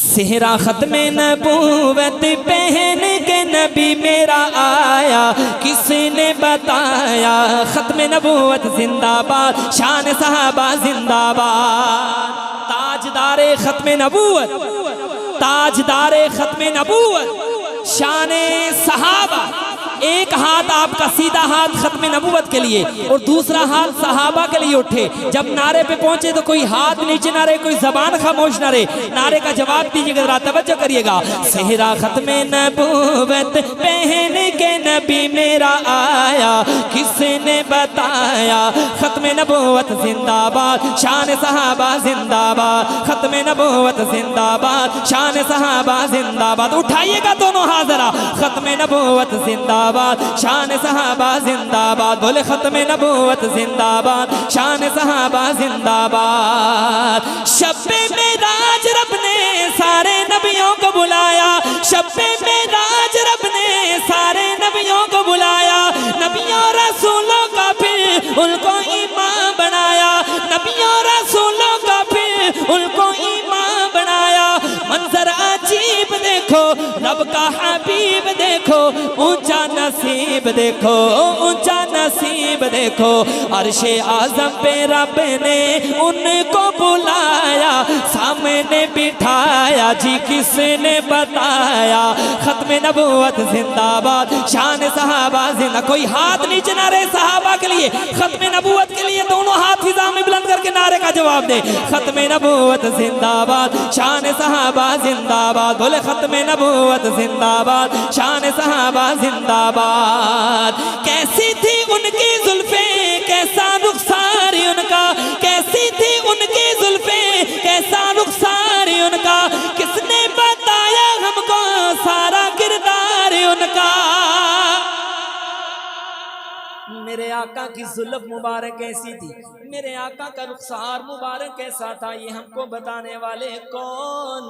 सेहरा ختم नबूवत पहन के नबी मेरा आया, किसने बताया। ختم नबूवत जिंदाबाद, शान सहाबा जिंदाबाद। ताजदारे ختم नबूवत, ताजदारे ختم नबूवत, शान सहाबा। एक हाथ आपका सीधा हाथ ختम नबूवत के लिए और दूसरा हाथ सहाबा के लिए उठे। जब नारे पे पहुंचे तो कोई हाथ नीचे ना रहे, कोई जबान खामोश ना रहे, नारे का जवाब दीजिएगा, जरा तवज्जो करिएगा। सेहरा ختم नबूवत पहन के नबी मेरा आया, किसने बताया। ختم नबूवत जिंदाबाद, शान सहाबा जिंदाबाद। ختم नबूवत जिंदाबाद, शान सहाबा जिंदाबाद। उठाइएगा दोनों हाथ जरा। ختم नबूवत जिंदाबाद, शान सहाबा जिंदाबाद। बोले ختم नबूवत जिंदाबाद, शान सहाबा जिंदाबाद। शब्बे मेराज रब ने सारे नबियों को बुलाया, शब्बे मेराज रब ने सारे नबियों को बुलाया। नबियों रसूलों का फिर उनको इमाम बनाया, नबियों रसूलों का फिर उनको इमाम बनाया। मंजर अजीब देखो, रब का हबीब देखो, ऊंचा नसीब देखो, ऊंचा नसीब देखो। अर्शे आज़म पे रब ने उनको बुलाया, सामने बिठाया जी किसने बताया। ختم नबूवत जिंदाबाद, शान सहाबा जिंदाबाद। कोई हाथ नीचे ना रहे सहाबा के लिए, ختم नबूवत के लिए दोनों हाथ फिजा में बुलंद करके नारे का जवाब दे। ختم नबूवत जिंदाबाद, शान सहाबा जिंदाबाद। बोले ختم नबूवत जिंदाबाद, शान सहाबा जिंदाबाद। कैसी थी उनकी जुल्फे, कैसा रुखसार उनका, कैसी थी उनकी जुल्फे, कैसा रुखसार उनका। किसने बताया हमको सारा किरदार उनका। मेरे आका की जुल्फ मुबारक कैसी थी, मेरे आका का रुखसार मुबारक कैसा था, ये हमको बताने वाले कौन।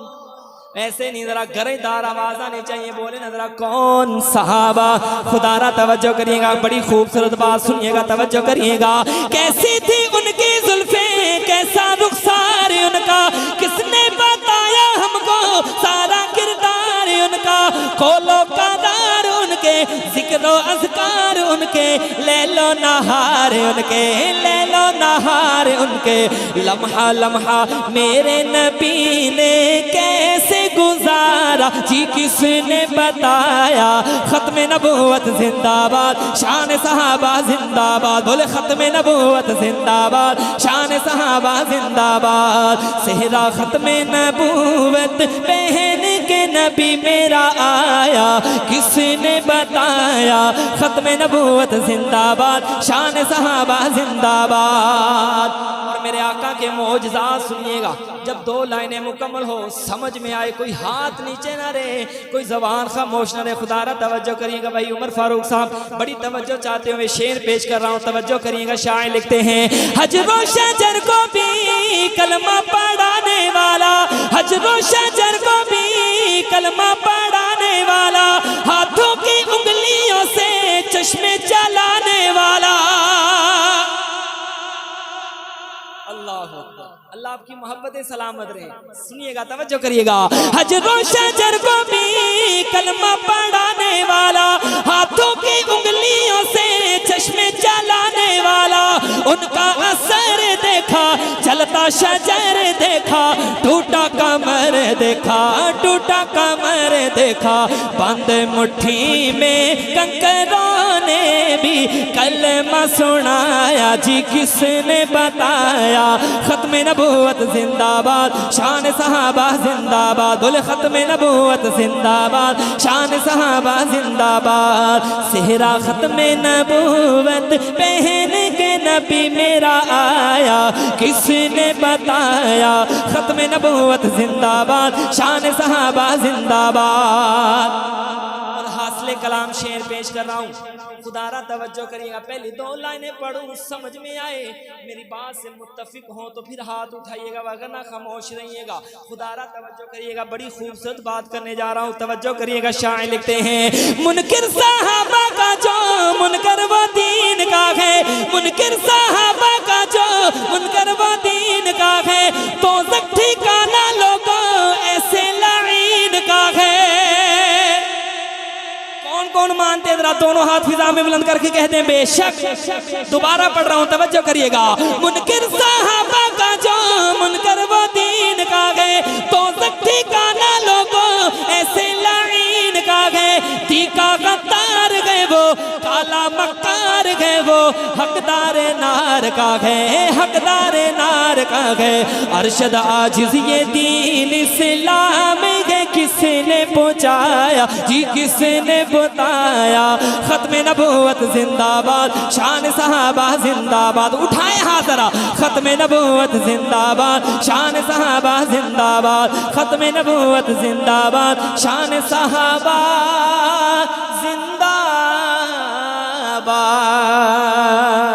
ऐसे नहीं, जरा गरेदार आवाज आनी चाहिए, बोले ना जरा कौन। सहाबा। खुदारा तवज्जो करिएगा, बड़ी खूबसूरत बात सुनिएगा, तवज्जो करिएगा। कैसी थी उनकी जुल्फे, कैसा रुखसार उनका, किसने बताया हमको सारा किरदार उनका। खोलो कदार उनके, जिक्रो अज़कार उनके, ले लो नहार उनके, ले लो नहार उनके। लम्हा लम्हा मेरे नबी ने कैसे गुजारा जी किसने बताया। ختم नबूवत जिंदाबाद, शान सहाबा जिंदाबाद। बोले ختم नबूवत जिंदाबाद, शान सहाबा जिंदाबाद। सेहरा ختم नबूवत पहन के नबी मेरा आया, किसने बताया। ختم नबूवत जिंदाबाद, शान सहाबा जिंदाबाद। और मेरे आका के मौजज़ात सुनिएगा। जब दो लाइनें मुकम्मल हो, समझ में आए, कोई हाथ नीचे ना रहे, कोई जबान खामोश ना रहे, खुदारा तवज्जो करिएगा। भाई उमर फारूक साहब बड़ी तवज्जो चाहते हुए शेर पेश कर रहा हूँ, तवज्जो करिएगा। शायर लिखते हैं, हजरो शजर को भी कलमा पढ़ाने वाला, हजरो शजर को भी कलमा पढ़ाने वाला, हाथों की उंगलियों से चश्मे चलाने वाला। अल्लाह अल्लाह आपकी मोहब्बत सलामत रहे। सुनिएगा, तवज्जो करिएगा। हजरो शजर को भी कलमा पढ़ाने वाला, हाथों की उंगलियों से चश्मे चलाने वाला। उनका असर देखा, चलता शजर देखा, टूटा कमर देखा, टूटा कमर देखा। बंद मुट्ठी में कंकरों ने भी कलमा सुनाया जी किसने बताया। ختم नबूवत जिंदाबाद, शान सहाबा जिंदाबाद। बोले ختم नबूवत जिंदाबाद, शान सहाबा जिंदाबाद। सेहरा ختم नबूवत पहन के नबी मेरा आया, किसने बताया। ختم नबूवत जिंदाबाद, शान सहाबा जिंदाबाद। और हासिल कलाम शेर पेश कर रहा हूँ, खुदारा तवज्जो करिएगा। पहली दो लाइनें पढ़ूं, समझ में आए, मेरी बात से मुत्तफिक हो तो फिर हाथ उठाइएगा, वरना खामोश रहिएगा। खुदारा तवज्जो करिएगा, बड़ी खूबसूरत बात करने जा रहा हूँ, तवज्जो करिएगा। शायर लिखते हैं, मुनकिर साहबा का जो मुनकर वो दीन का है, मुनकिर साहबा का जो मुनकर वो दीन का है, तो ठिकाना लोगों ऐसे کون مانتے ذرا دونوں ہاتھ فضا میں بلند کر کے کہہ دیں بے شک. دوبارہ پڑھ رہا ہوں توجہ کریے گا. منکر صحابہ کا جو منکر وہ دین کا گئے تو سکتی کا نہ لوگوں ایسے لعین کا گئے. تیکا غدار گئے وہ کالا مکار گئے وہ حقدار نار کا گئے حقدار نار کا گئے. ارشد عاجز یہ دین اسلام ہے کس نے پہنچایا جی کس نے بتایا. ختم نبوت زندہ باد شان صحابہ زندہ باد. اٹھائے ہاتھ ذرا. ختم نبوت زندہ باد شان صحابہ زندہ باد. ختم نبوت زندہ باد شان صحابہ زندہ باد.